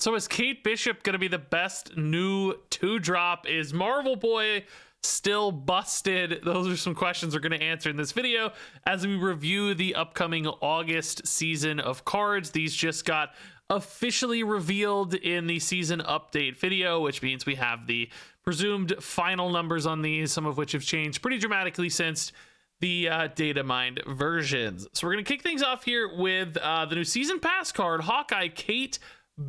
So is Kate Bishop going to be the best new 2-drop? Is Marvel Boy still busted? Those are some questions we're going to answer in this video as we review the upcoming August season of cards. These just got officially revealed in the season update video, which means we have the presumed final numbers on these, some of which have changed pretty dramatically since the data mined versions. So we're going to kick things off here with the new season pass card, Hawkeye Kate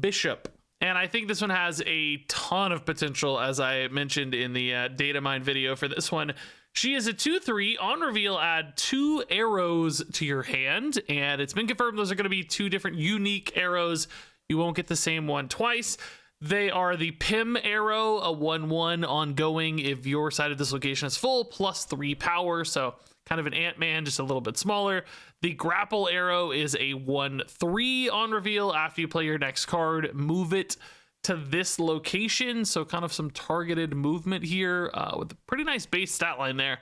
Bishop. And I think this one has a ton of potential, as I mentioned in the data mine video for this one. She is a 2/3. On reveal, add 2 arrows to your hand, and it's been confirmed those are going to be 2 different unique arrows. You won't get the same one twice. They are the Pim arrow, a 1/1 ongoing if your side of this location is full, plus 3 power, so kind of an Ant-Man, just a little bit smaller. The grapple arrow is a 1/3 on reveal. After you play your next card, move it to this location, so kind of some targeted movement here with a pretty nice base stat line there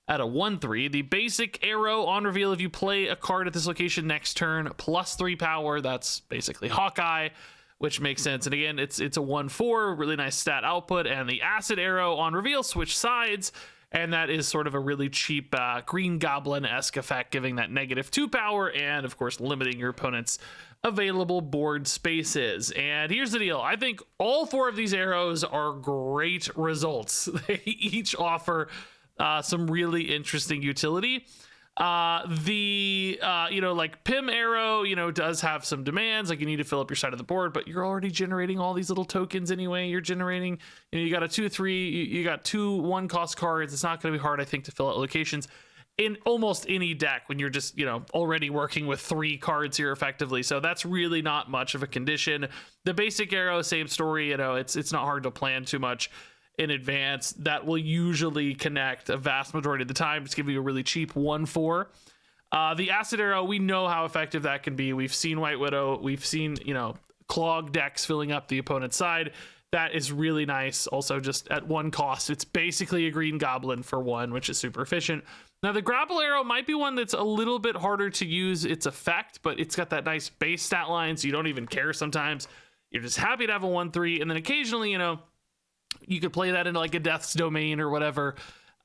at a 1/3. The basic arrow on reveal, if you play a card at this location next turn, plus 3 power. That's basically Hawkeye, which makes sense. And again, it's a 1/4, really nice stat output. And the acid arrow on reveal, switch sides, and that is sort of a really cheap Green Goblin-esque effect, giving that -2 power and, of course, limiting your opponent's available board spaces. And here's the deal. I think all 4 of these arrows are great results. They each offer some really interesting utility. Like Pim arrow, does have some demands, like you need to fill up your side of the board, but you're already generating all these little tokens anyway. You're generating, you got a 2/3, you got 2 1-cost cards. It's not going to be hard, I think, to fill out locations in almost any deck when you're just, already working with 3 cards here effectively. So that's really not much of a condition. The basic arrow, same story. It's not hard to plan too much in advance. That will usually connect a vast majority of the time. It's giving you a really cheap 1/4. The acid arrow, we know how effective that can be. We've seen White Widow. We've seen, clog decks filling up the opponent's side. That is really nice. Also, just at 1 cost, it's basically a Green Goblin for 1, which is super efficient. Now, the grapple arrow might be one that's a little bit harder to use its effect, but it's got that nice base stat line, so you don't even care sometimes. You're just happy to have a 1/3, and then occasionally, you could play that into like a Death's Domain or whatever,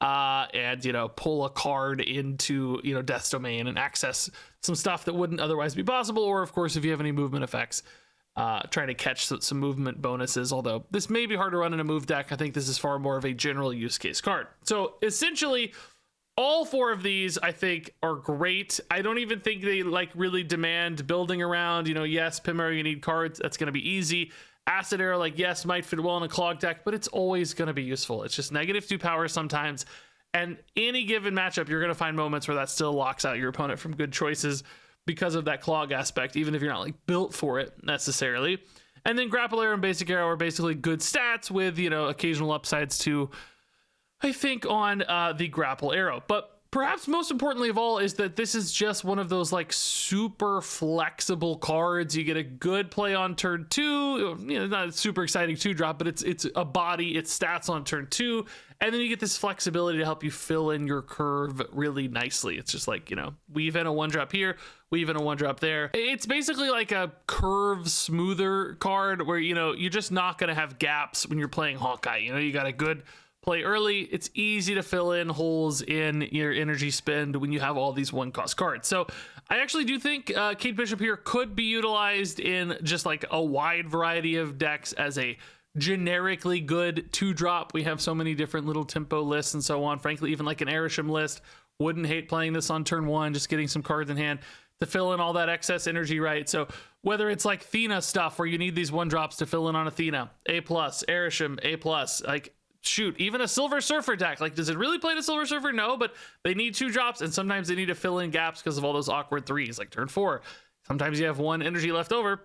and pull a card into Death's Domain and access some stuff that wouldn't otherwise be possible. Or of course, if you have any movement effects, trying to catch some movement bonuses. Although this may be hard to run in a move deck, I think this is far more of a general use case card. So essentially, all 4 of these I think are great. I don't even think they really demand building around. Yes, Pim arrow, you need cards. That's going to be easy. Acid arrow, yes, might fit well in a clog deck, but it's always going to be useful. It's just -2 power sometimes, and any given matchup, you're going to find moments where that still locks out your opponent from good choices because of that clog aspect, even if you're not built for it necessarily. And then grapple arrow and basic arrow are basically good stats with occasional upsides too, I think, on the grapple arrow. But perhaps most importantly of all is that this is just one of those super flexible cards. You get a good play on turn 2, not a super exciting 2-drop, but it's a body, it's stats on turn 2, and then you get this flexibility to help you fill in your curve really nicely. It's just weave in a 1-drop here, weave in a 1-drop there. It's basically like a curve smoother card where you're just not going to have gaps when you're playing Hawkeye. You got a good play early. It's easy to fill in holes in your energy spend when you have all these 1-cost cards. So I actually do think Kate Bishop here could be utilized in just a wide variety of decks as a generically good 2-drop. We have so many different little tempo lists and so on. Frankly, even like an Erisham list, wouldn't hate playing this on turn 1, just getting some cards in hand to fill in all that excess energy, right? So whether it's like Athena stuff where you need these 1-drops to fill in on Athena, A+, Erisham, A+, shoot, even a Silver Surfer deck. Does it really play the Silver Surfer? No, but they need 2-drops, and sometimes they need to fill in gaps because of all those awkward 3s, like turn 4. Sometimes you have 1 energy left over.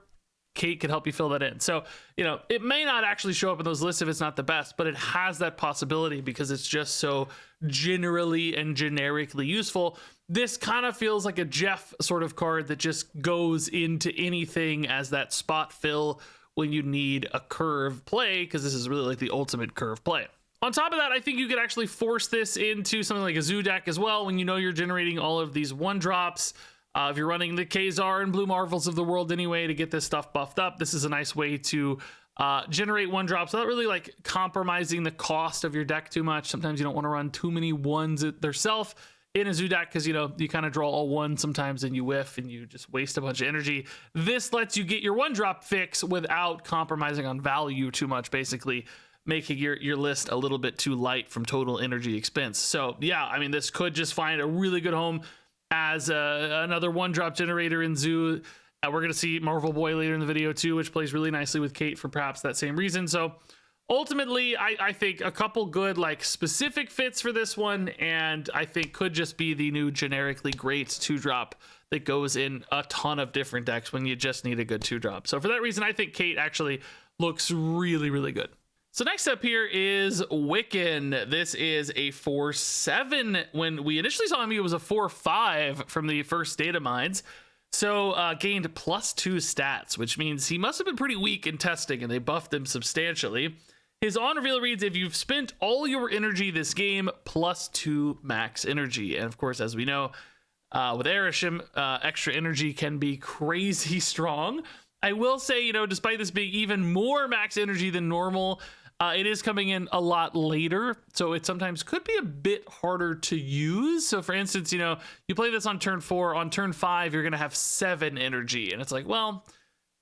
Kate can help you fill that in. So, it may not actually show up in those lists if it's not the best, but it has that possibility because it's just so generally and generically useful. This kind of feels like a Jeff sort of card that just goes into anything as that spot fill when you need a curve play, because this is really the ultimate curve play. On top of that, I think you could actually force this into something like a zoo deck as well when you're generating all of these 1-drops. If you're running the Kazar and Blue Marvels of the world anyway to get this stuff buffed up, this is a nice way to generate 1-drops without really like compromising the cost of your deck too much. Sometimes you don't want to run too many 1s themselves in a zoo deck because, you know, you kind of draw all 1s sometimes and you whiff and you just waste a bunch of energy. This lets you get your 1-drop fix without compromising on value too much, basically making your list a little bit too light from total energy expense. So yeah, I mean, this could just find a really good home as another 1-drop generator in zoo. We're going to see Marvel Boy later in the video too, which plays really nicely with Kate for perhaps that same reason. So ultimately, I think a couple good like specific fits for this one, and I think could just be the new generically great 2-drop that goes in a ton of different decks when you just need a good 2-drop. So for that reason, I think Kate actually looks really, really good. So next up here is Wiccan. This is a 4/7. When we initially saw him, he was a 4/5 from the first data mines. So gained +2 stats, which means he must have been pretty weak in testing, and they buffed him substantially. His on reveal reads, if you've spent all your energy this game, +2 max energy. And of course, as we know, with Erishim, extra energy can be crazy strong. I will say, you know, despite this being even more max energy than normal, it is coming in a lot later, so it sometimes could be a bit harder to use. So for instance, you know, you play this on turn 4, on turn 5, you're going to have 7 energy. And it's like, well,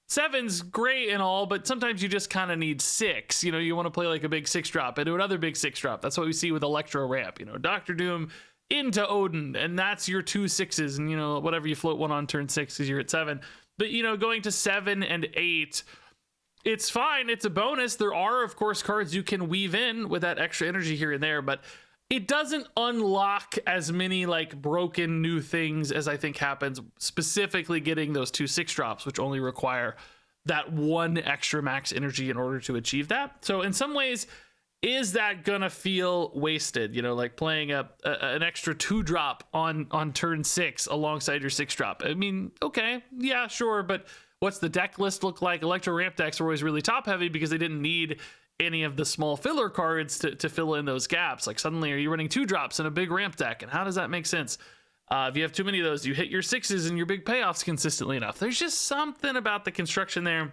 7's great and all, but sometimes you just kind of need 6. You know, you want to play like a big 6-drop into another big 6-drop. That's what we see with Electro Ramp, you know, Dr. Doom into Odin, and that's your 2 6s. And, you know, whatever you float one on turn 6 because you're at 7. But, you know, going to 7 and 8, it's fine. It's a bonus. There are, of course, cards you can weave in with that extra energy here and there, but it doesn't unlock as many like broken new things as I think happens, specifically getting those 2 6-drops, which only require that 1 extra max energy in order to achieve that. So in some ways, is that gonna feel wasted? You know, like playing an extra 2-drop on turn 6 alongside your 6-drop. I mean, okay, yeah, sure, but what's the deck list look like? Electro Ramp decks were always really top heavy because they didn't need any of the small filler cards to fill in those gaps. Like suddenly, are you running 2-drops in a big ramp deck? And how does that make sense? If you have too many of those, you hit your 6s and your big payoffs consistently enough. There's just something about the construction there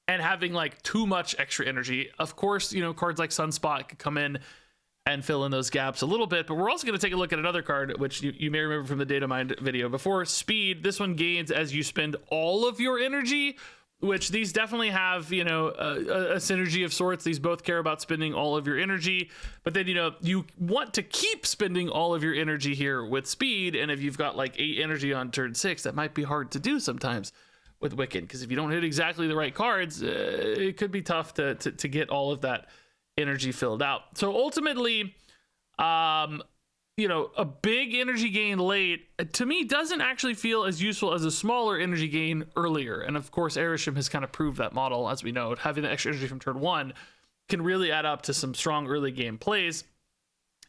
and having like too much extra energy. Of course, you know, cards like Sunspot could come in and fill in those gaps a little bit, but we're also going to take a look at another card, which you may remember from the data mine video before. Speed. This one gains as you spend all of your energy, which these definitely have, you know, a synergy of sorts. These both care about spending all of your energy, but then, you know, you want to keep spending all of your energy here with speed. And if you've got like 8 energy on turn 6, that might be hard to do sometimes with Wiccan, because if you don't hit exactly the right cards, it could be tough to get all of that energy filled out. So ultimately, you know, a big energy gain late to me doesn't actually feel as useful as a smaller energy gain earlier. And of course, Erishim has kind of proved that model. As we know, having the extra energy from turn 1 can really add up to some strong early game plays,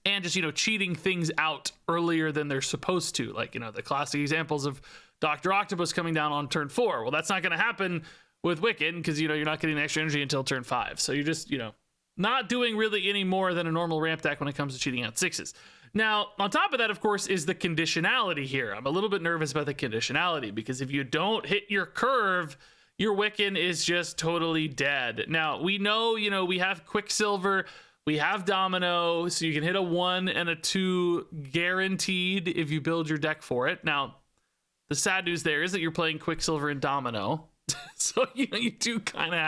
and just, you know, cheating things out earlier than they're supposed to. Like, you know, the classic examples of Dr. Octopus coming down on turn 4. Well, that's not going to happen with Wiccan because, you know, you're not getting the extra energy until turn 5. So you're just, you know, not doing really any more than a normal ramp deck when it comes to cheating out 6s. Now, on top of that, of course, is the conditionality here. I'm a little bit nervous about the conditionality because if you don't hit your curve, your Wiccan is just totally dead. Now, we know, you know, we have Quicksilver, we have Domino, so you can hit a 1 and a 2 guaranteed if you build your deck for it. Now, the sad news there is that you're playing Quicksilver and Domino. So, you know, you do kind of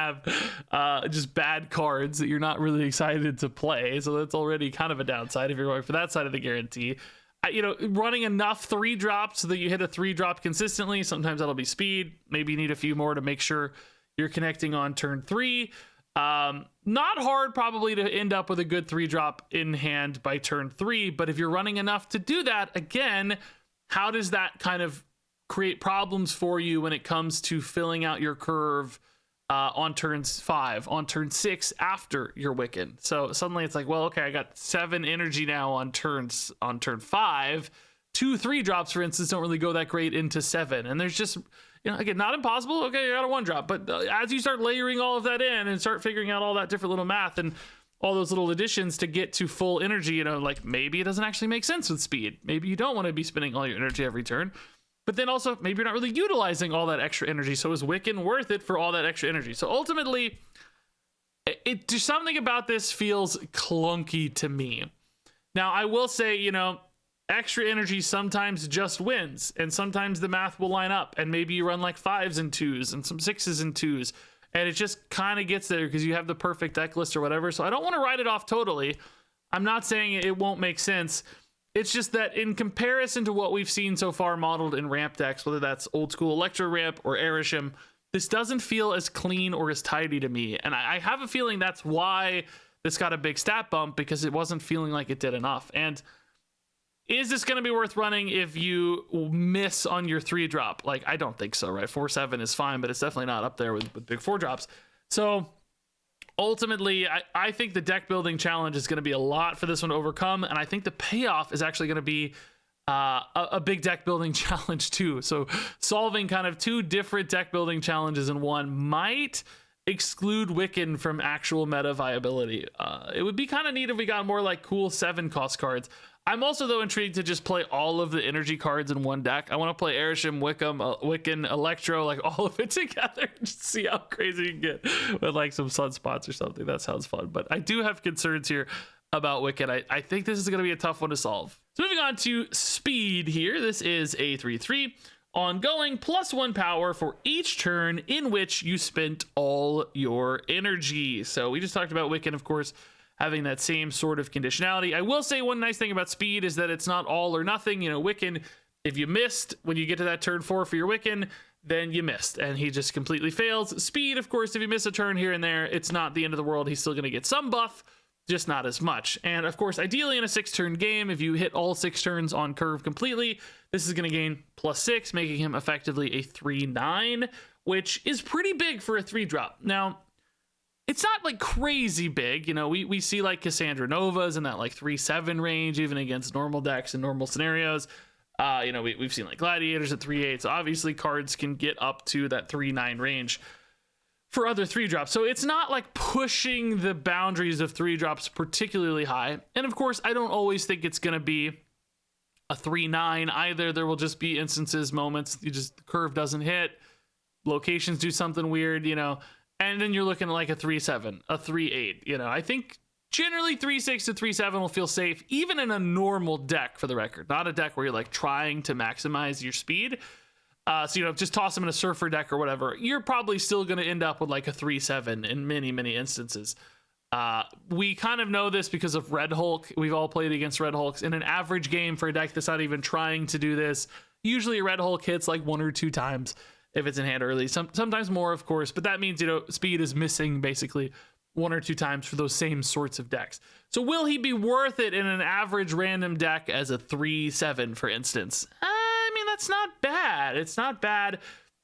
have just bad cards that you're not really excited to play. So that's already kind of a downside if you're going for that side of the guarantee. You know, running enough 3-drops so that you hit a 3-drop consistently. Sometimes that'll be speed. Maybe you need a few more to make sure you're connecting on turn 3. Not hard probably to end up with a good 3-drop in hand by turn 3. But if you're running enough to do that, again, how does that kind of create problems for you when it comes to filling out your curve on turn 5, on turn 6 after your Wiccan? So suddenly it's like, well, okay, I got 7 energy now on turn 5. 2 3-drops, for instance, don't really go that great into 7. And there's just, you know, again, not impossible. Okay, you got a 1-drop, but as you start layering all of that in and start figuring out all that different little math and all those little additions to get to full energy, you know, like maybe it doesn't actually make sense with speed. Maybe you don't want to be spending all your energy every turn. but then also maybe you're not really utilizing all that extra energy. So is Wiccan worth it for all that extra energy? So ultimately, there's something about this feels clunky to me. Now, I will say, you know, extra energy sometimes just wins, and sometimes the math will line up, and maybe you run like 5s and 2s and some 6s and 2s, and it just kind of gets there because you have the perfect deck list or whatever. So I don't want to write it off totally. I'm not saying it won't make sense. It's just that in comparison to what we've seen so far modeled in ramp decks, whether that's old school Electro Ramp or Erisham, this doesn't feel as clean or as tidy to me. And I have a feeling that's why this got a big stat bump, because it wasn't feeling like it did enough. And is this going to be worth running if you miss on your 3-drop? Like, I don't think so, right? 4/7 is fine, but it's definitely not up there with big 4-drops. So ultimately, I think the deck building challenge is going to be a lot for this one to overcome. And I think the payoff is actually going to be a big deck building challenge too. So solving kind of 2 different deck building challenges in one might exclude Wiccan from actual meta viability. It would be kind of neat if we got more like cool 7-cost cards. I'm also, though, intrigued to just play all of the energy cards in one deck. I want to play Erisham, Wiccan, Electro, like all of it together, just see how crazy you can get with like some sunspots or something. That sounds fun. But I do have concerns here about Wiccan. I think this is going to be a tough one to solve. So moving on to speed here. This is a 3/3. Ongoing +1 power for each turn in which you spent all your energy. So we just talked about Wiccan, of course, having that same sort of conditionality. I will say one nice thing about speed is that it's not all or nothing. You know, Wiccan, if you missed when you get to that turn 4 for your Wiccan, then you missed and he just completely fails. Speed, of course, if you miss a turn here and there, it's not the end of the world. He's still going to get some buff, just not as much. And of course, ideally in a 6-turn game, if you hit all 6 turns on curve completely, this is going to gain +6, making him effectively a 3/9, which is pretty big for a 3-drop. Now, it's not like crazy big. You know, we see like Cassandra Novas in that like 3/7 range, even against normal decks and normal scenarios. You know, we've seen like Gladiators at 3/8. So obviously cards can get up to that 3/9 range for other 3-drops. So it's not like pushing the boundaries of 3-drops particularly high. And of course, I don't always think it's going to be a 3/9 either. There will just be instances, moments, the curve doesn't hit, locations do something weird, you know, and then you're looking at like a 3/7, a 3/8. You know, I think generally 3/6 to 3/7 will feel safe, even in a normal deck, for the record, not a deck where you're like trying to maximize your speed. So, you know, just toss them in a surfer deck or whatever, you're probably still going to end up with like a 3/7 in many, many instances. We kind of know this because of Red Hulk. We've all played against Red Hulks. In an average game for a deck that's not even trying to do this, usually a Red Hulk hits like 1 or 2 times if it's in hand early. Sometimes more, of course, but that means, you know, speed is missing basically 1 or 2 times for those same sorts of decks. So will he be worth it in an average random deck as a 3/7, for instance? I mean, that's not bad. It's not bad.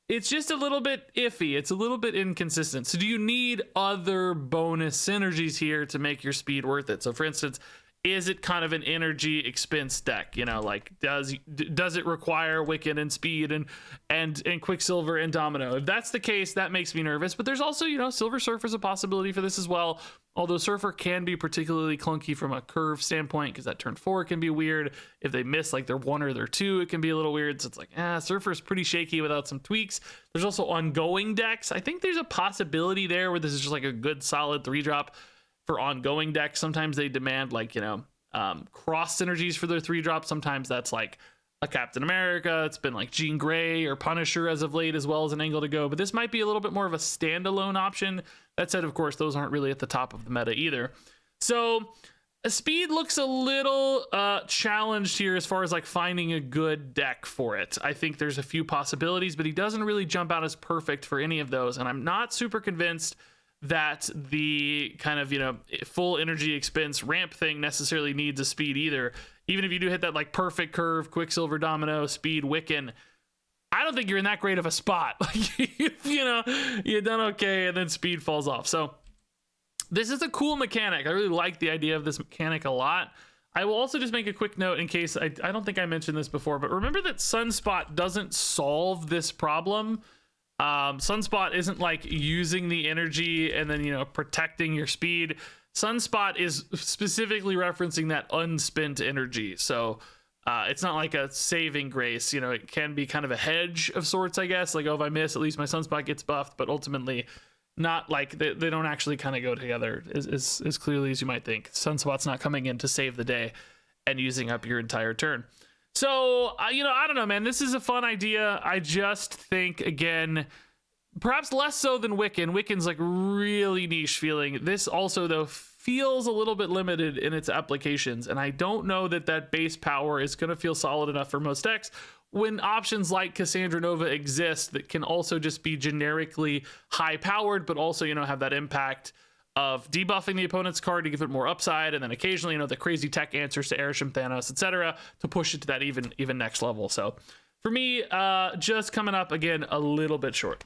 It's just a little bit iffy. It's a little bit inconsistent. So do you need other bonus synergies here to make your speed worth it? So for instance, is it kind of an energy expense deck? You know, like does it require Wiccan and speed and Quicksilver and Domino? If that's the case, that makes me nervous. But there's also, you know, Silver Surfer is a possibility for this as well. Although Surfer can be particularly clunky from a curve standpoint, because that turn 4 can be weird. If they miss like their 1 or their 2, it can be a little weird. So it's like, Surfer's pretty shaky without some tweaks. There's also ongoing decks. I think there's a possibility there where this is just like a good solid 3-drop for ongoing decks. Sometimes they demand like, you know, cross synergies for their 3-drop. Sometimes that's like a Captain America. It's been like Jean Grey or Punisher as of late, as well as an angle to go. But this might be a little bit more of a standalone option. That said, of course, those aren't really at the top of the meta either. So speed looks a little challenged here as far as like finding a good deck for it. I think there's a few possibilities, but he doesn't really jump out as perfect for any of those. And I'm not super convinced that the kind of, you know, full energy expense ramp thing necessarily needs a speed either. Even if you do hit that like perfect curve, Quicksilver, Domino, speed, Wiccan, I don't think you're in that great of a spot. Like, you know, you've done okay and then speed falls off. So this is a cool mechanic. I really like the idea of this mechanic a lot. I will also just make a quick note in case I don't think I mentioned this before, but remember that Sunspot doesn't solve this problem. Sunspot isn't like using the energy and then, you know, protecting your speed. Sunspot is specifically referencing that unspent energy. So It's not like a saving grace, you know. It can be kind of a hedge of sorts, I guess. Like, oh, if I miss, at least my Sunspot gets buffed. But ultimately, not like they don't actually kind of go together as clearly as you might think. Sunspot's not coming in to save the day and using up your entire turn. So, you know, I don't know, man. This is a fun idea. I just think, again, perhaps less so than Wiccan. Wiccan's like really niche feeling. This also, though, feels a little bit limited in its applications, and I don't know that that base power is going to feel solid enough for most decks when options like Cassandra Nova exist that can also just be generically high powered, but also, you know, have that impact of debuffing the opponent's card to give it more upside, and then occasionally, you know, the crazy tech answers to Airship, Thanos, etc., to push it to that even next level. So for me, just coming up again a little bit short.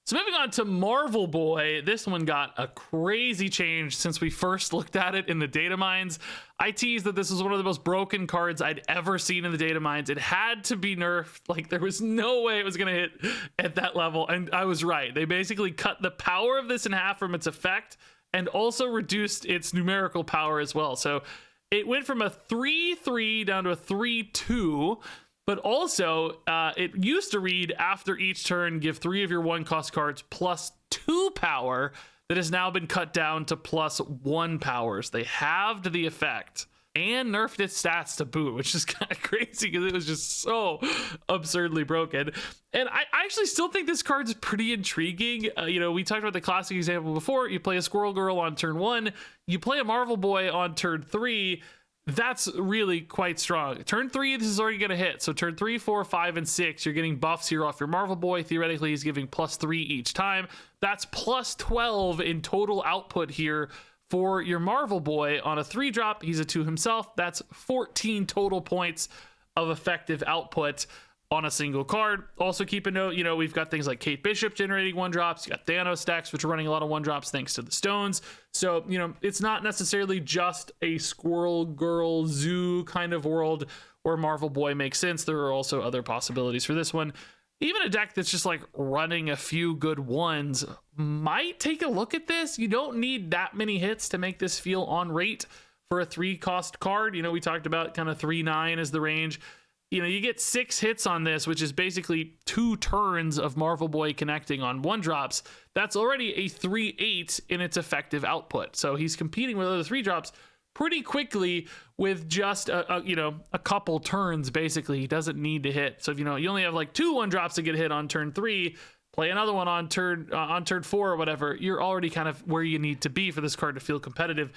So moving on to Marvel Boy, this one got a crazy change since we first looked at it in the data mines. I teased that this was one of the most broken cards I'd ever seen in the data mines. It had to be nerfed. Like, there was no way it was going to hit at that level. And I was right. They basically cut the power of this in half from its effect and also reduced its numerical power as well. So it went from a 3-3 down to a 3-2. But also, it used to read, after each turn, give 3 of your 1-cost cards +2 power. That has now been cut down to +1 powers. They halved the effect and nerfed its stats to boot, which is kind of crazy because it was just so absurdly broken. And I actually still think this card's pretty intriguing. You know, we talked about the classic example before. You play a Squirrel Girl on turn 1. You play a Marvel Boy on turn 3. That's really quite strong. Turn 3, this is already going to hit. So turn 3, 4, 5, and 6, you're getting buffs here off your Marvel Boy. Theoretically, he's giving +3 each time. That's +12 in total output here for your Marvel Boy. On a 3-drop, he's a 2 himself. That's 14 total points of effective output on a single card. Also keep a note, you know, we've got things like Kate Bishop generating 1-drops. You got Thanos decks, which are running a lot of 1-drops thanks to the stones. So, you know, it's not necessarily just a Squirrel Girl Zoo kind of world where Marvel Boy makes sense. There are also other possibilities for this one. Even a deck that's just like running a few good ones might take a look at this. You don't need that many hits to make this feel on rate for a 3-cost card. You know, we talked about kind of 3-9 is the range. You know, you get 6 hits on this, which is basically 2 turns of Marvel Boy connecting on 1-drops. That's already a 3-8 in its effective output. So he's competing with other 3-drops pretty quickly with just a couple turns. Basically, he doesn't need to hit. So if you only have like 2 1-drops to get hit on turn 3, play another one on turn 4 or whatever. You're already kind of where you need to be for this card to feel competitive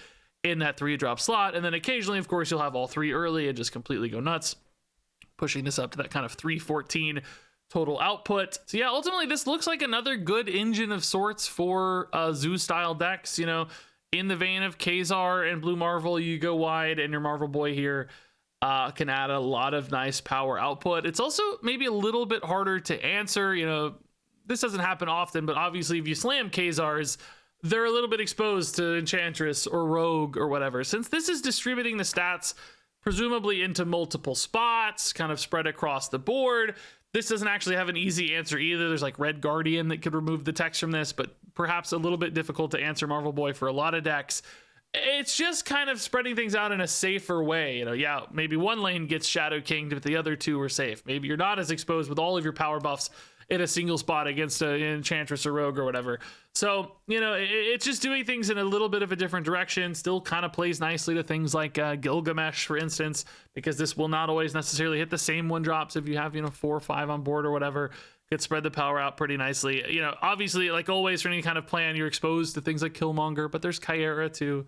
in that 3-drop slot. And then occasionally, of course, you'll have all 3 early and just completely go nuts, pushing this up to that kind of 314 total output. So yeah, ultimately this looks like another good engine of sorts for Zoo style decks. You know, in the vein of Kazar and Blue Marvel, you go wide, and your Marvel Boy here can add a lot of nice power output. It's also maybe a little bit harder to answer. You know, this doesn't happen often, but obviously if you slam Kazars, they're a little bit exposed to Enchantress or Rogue or whatever. Since this is distributing the stats presumably into multiple spots, kind of spread across the board, this doesn't actually have an easy answer either. There's like Red Guardian that could remove the text from this, but perhaps a little bit difficult to answer Marvel Boy for a lot of decks. It's just kind of spreading things out in a safer way. You know, yeah, maybe one lane gets Shadow Kinged, but the other 2 are safe. Maybe you're not as exposed with all of your power buffs in a single spot against an Enchantress or Rogue or whatever. So, you know, it's just doing things in a little bit of a different direction. Still kind of plays nicely to things like Gilgamesh, for instance, because this will not always necessarily hit the same 1-drops if you have, 4 or 5 on board or whatever. Could spread the power out pretty nicely. You know, obviously, like always for any kind of plan, you're exposed to things like Killmonger, but there's Kyera to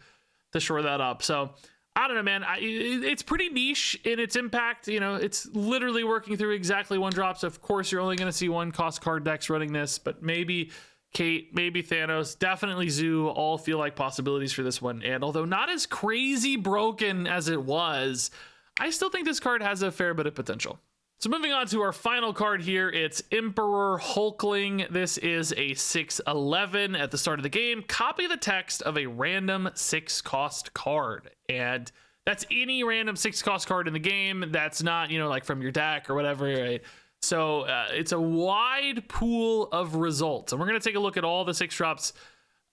shore that up. So I don't know, man. It's pretty niche in its impact. You know, it's literally working through exactly 1-drops. Of course, you're only going to see 1-cost card decks running this, but maybe Kate, maybe Thanos, definitely Zoo, all feel like possibilities for this one. And although not as crazy broken as it was, I still think this card has a fair bit of potential. So moving on to our final card here, it's Emperor Hulkling. This is a 6/11 at the start of the game. Copy the text of a random 6-cost card. And that's any random 6-cost card in the game that's not, like from your deck or whatever, right? So it's a wide pool of results. And we're going to take a look at all the 6-drops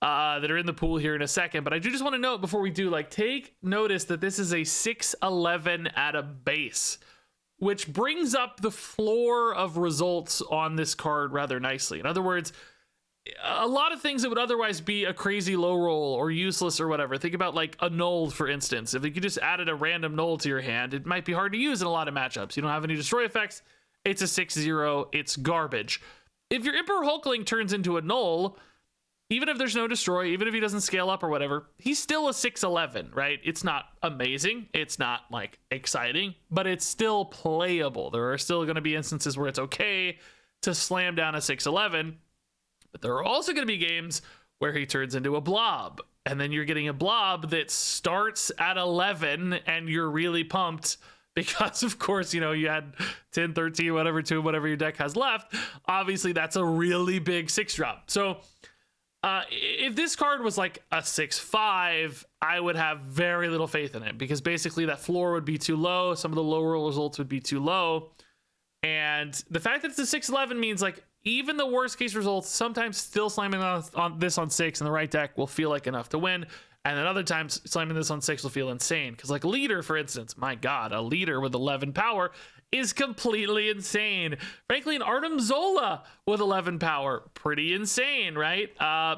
that are in the pool here in a second. But I do just want to note before we do, take notice that this is a 6/11 at a base. which brings up the floor of results on this card rather nicely. In other words, a lot of things that would otherwise be a crazy low roll or useless or whatever. Think about like a null, for instance. If you could just added a random null to your hand, it might be hard to use in a lot of matchups. You don't have any destroy effects. It's a 6/0. It's garbage. If your Emperor Hulkling turns into a null, even if there's no destroy, even if he doesn't scale up or whatever, he's still a 6/11, right? It's not amazing. It's not like exciting, but it's still playable. There are still going to be instances where it's okay to slam down a 6/11. But there are also going to be games where he turns into a blob, and then you're getting a blob that starts at 11 and you're really pumped because, of course, you know, you had 10, 13, whatever your deck has left. Obviously, that's a really big 6-drop. So if this card was like a 6/5, I would have very little faith in it because basically that floor would be too low. Some of the low roll results would be too low. And the fact that it's a 6/11 means like even the worst case results, sometimes still slamming on this on 6 in the right deck will feel like enough to win. And then other times slamming this on 6 will feel insane. Because like leader, for instance, my God, a leader with 11 power is completely insane. Frankly, an Artem Zola with 11 power, pretty insane, right?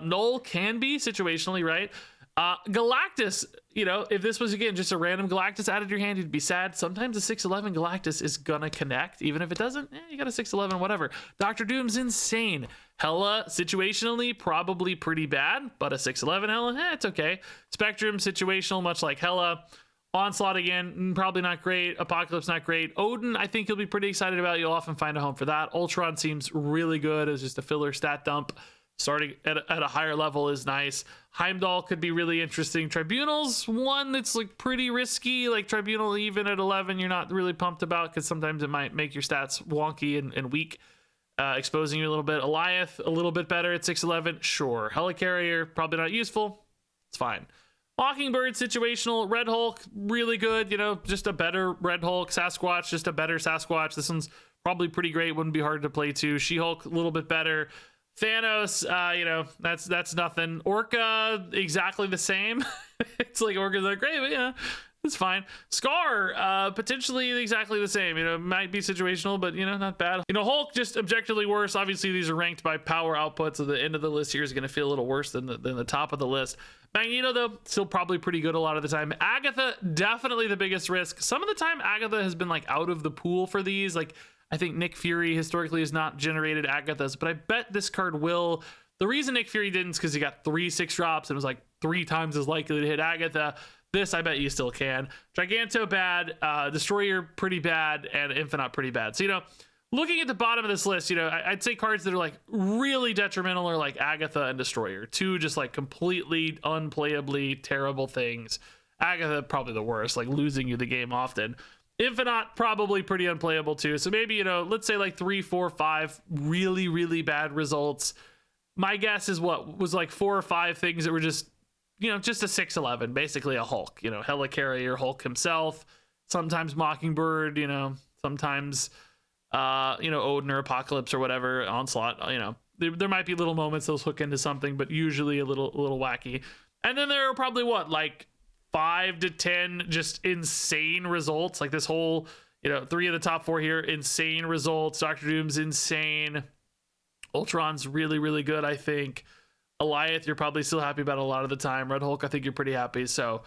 Null can be situationally, right? Galactus, you know, if this was again just a random Galactus added to your hand, you'd be sad. Sometimes a 6/11 Galactus is gonna connect, even if it doesn't. You got a 6/11, whatever. Doctor Doom's insane. Hela situationally probably pretty bad, but a 6/11 Hela, it's okay. Spectrum situational, much like Hela. Onslaught again, probably not great. Apocalypse not great. Odin, I think you'll be pretty excited about. You'll often find a home for that. Ultron seems really good as just a filler stat dump. Starting at a higher level is nice. Heimdall could be really interesting. Tribunal's one that's like pretty risky. Like Tribunal, even at 11, you're not really pumped about because sometimes it might make your stats wonky and weak, exposing you a little bit. Eliath, a little bit better at 6/11. Sure. Helicarrier, probably not useful. It's fine. Mockingbird, situational. Red Hulk, really good. You know, just a better Red Hulk. Sasquatch, just a better Sasquatch. This one's probably pretty great. Wouldn't be hard to play too. She-Hulk, a little bit better. Thanos, you know, that's nothing. Orca, exactly the same. It's like Orca's not great, but yeah, it's fine. Scar, potentially exactly the same. You know, might be situational, but you know, not bad. You know, Hulk just objectively worse. Obviously, these are ranked by power output, so the end of the list here is going to feel a little worse than the top of the list. Magneto, though, still probably pretty good a lot of the time. Agatha, definitely the biggest risk. Some of the time, Agatha has been like out of the pool for these, like. I think Nick Fury historically has not generated Agathas, but I bet this card will. The reason Nick Fury didn't is because he got 3 6-drops and was like 3 times as likely to hit Agatha. This, I bet you still can. Giganto, bad. Destroyer, pretty bad. And Infinite, pretty bad. So, you know, looking at the bottom of this list, you know, I'd say cards that are like really detrimental are like Agatha and Destroyer. 2 just like completely unplayably terrible things. Agatha, probably the worst, like losing you the game often. Infinite, probably pretty unplayable too. So maybe, you know, let's say like 3, 4, 5 really, really bad results. My guess is what was like 4 or 5 things that were just, you know, just a 6/11, basically a Hulk, you know, Helicarrier, Hulk himself, sometimes Mockingbird, you know, sometimes, you know, Odin or Apocalypse or whatever, Onslaught, you know, there might be little moments those hook into something, but usually a little wacky. And then there are probably what, like 5 to 10 just insane results, like this whole, you know, 3 of the top 4 here, insane results. Doctor Doom's insane. Ultron's really, really good, I think. Eliath, you're probably still happy about a lot of the time. Red Hulk, I think you're pretty happy. So,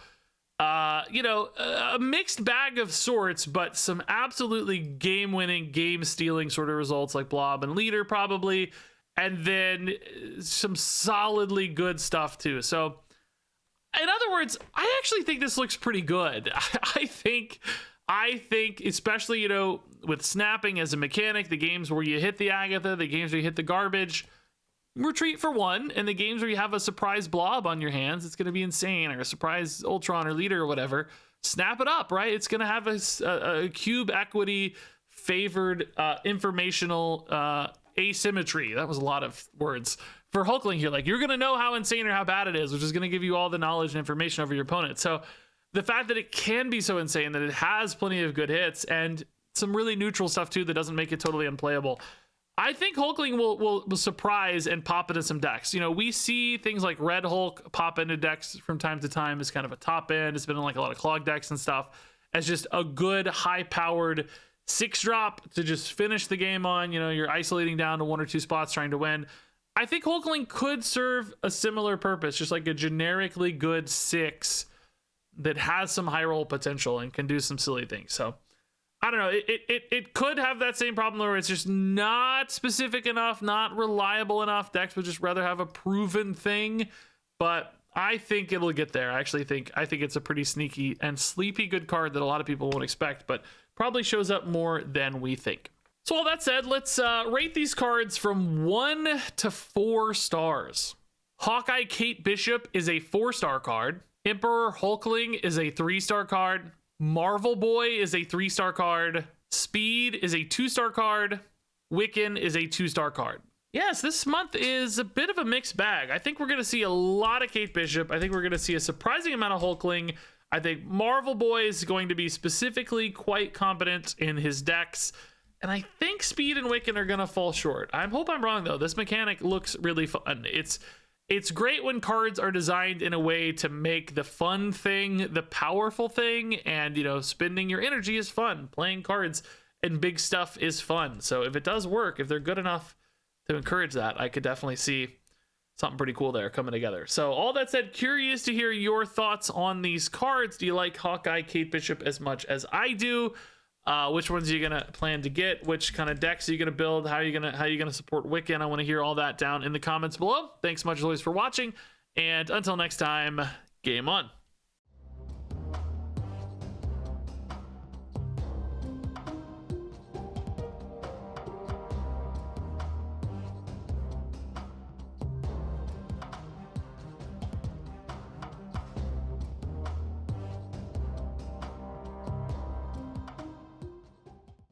you know, a mixed bag of sorts, but some absolutely game-winning, game-stealing sort of results like Blob and Leader probably, and then some solidly good stuff too. So, in other words, I actually think this looks pretty good. I think, especially, you know, with snapping as a mechanic, the games where you hit the Agatha, the games where you hit the garbage, retreat for 1, and the games where you have a surprise blob on your hands, it's going to be insane, or a surprise Ultron or Leader or whatever, snap it up, right? It's going to have a cube equity favored informational asymmetry. That was a lot of words. For Hulkling here, like you're going to know how insane or how bad it is, which is going to give you all the knowledge and information over your opponent. So the fact that it can be so insane, that it has plenty of good hits and some really neutral stuff too that doesn't make it totally unplayable, I think Hulkling will surprise and pop into some decks. You know, we see things like Red Hulk pop into decks from time to time as kind of a top end. It's been in like a lot of clog decks and stuff as just a good high-powered 6-drop to just finish the game on. You know, you're isolating down to 1 or 2 spots trying to win. I think Hulkling could serve a similar purpose, just like a generically good 6 that has some high roll potential and can do some silly things. So I don't know. It could have that same problem where it's just not specific enough, not reliable enough. Decks would just rather have a proven thing, but I think it'll get there. I think it's a pretty sneaky and sleepy good card that a lot of people won't expect, but probably shows up more than we think. So all that said, let's rate these cards from 1 to 4 stars. Hawkeye Kate Bishop is a 4-star card. Emperor Hulkling is a 3-star card. Marvel Boy is a 3-star card. Speed is a 2-star card. Wiccan is a 2-star card. Yes, this month is a bit of a mixed bag. I think we're going to see a lot of Kate Bishop. I think we're going to see a surprising amount of Hulkling. I think Marvel Boy is going to be specifically quite competent in his decks. And I think Speed and Wiccan are going to fall short. I hope I'm wrong, though. This mechanic looks really fun. It's great when cards are designed in a way to make the fun thing the powerful thing, and, you know, spending your energy is fun. Playing cards and big stuff is fun. So if it does work, if they're good enough to encourage that, I could definitely see something pretty cool there coming together. So all that said, curious to hear your thoughts on these cards. Do you like Hawkeye Kate Bishop as much as I do? Which ones are you gonna plan to get? Which kind of decks are you gonna build? How are you gonna support Wiccan? I want to hear all that down in the comments below. Thanks so much as always for watching, and until next time, game on.